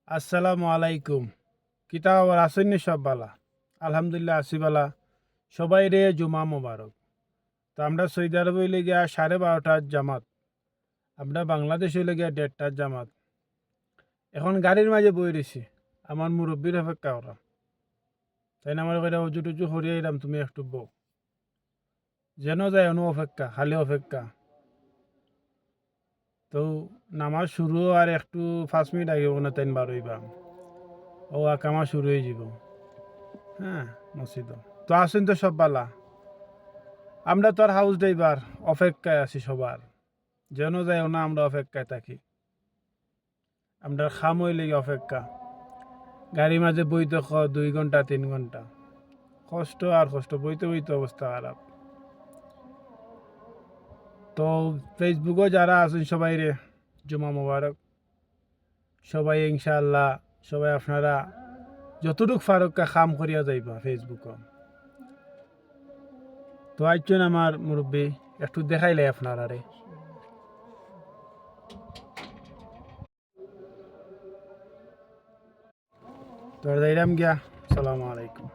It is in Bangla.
আসসালামু আলাইকুম। কিতা আবার আসেন নি সব বালা? আলহামদুলিল্লাহ আছি বালা। সবাই রে জুমা মোবারক। তো আমরা সৌদি আরব হইলে গিয়া 12:30টার জামাত, আমরা বাংলাদেশ হইলে গিয়া 1:30টার জামাত। এখন গাড়ির মাঝে বই রয়েছি, আমার মুরব্বীর অপেক্ষা করা। তাই না আমার কইরা উজু টুজু করিয়া এলাম, তুমি একটু বউ যেন যায় অনু অপেক্ষা, খালি অপেক্ষা। তো নামাজ শুরু আর একটু 5 মিনিট আগে ওখানে তাইন বার হইবা, ও আকামা শুরু হয়ে যাব। হ্যাঁ, মসজিদ তো আসেন তো সব বালা। আমরা তো আর হাউস ড্রাইভার, অপেক্ষায় আছি সবার, যেন যায় না আমরা অপেক্ষায় থাকি। আমরা খাম হইলে অপেক্ষা, গাড়ি মাঝে বইতে 2 ঘন্টা 3 ঘন্টা, কষ্ট আর কষ্ট, বইতে বইতে অবস্থা খারাপ। তো ফেসবুকও যারা আছেন সবাই রে জুমা মোবারক। সবাই ইনশাআল্লাহ, সবাই আপনারা যতটুক ফারুকা খাম করিয়া যাইবা ফেসবুকও। তো আইছেন আমার মুরব্বী, একটু দেখাইলে আপনারা রে। তো যাইরাম গিয়া, আসসালামু আলাইকুম।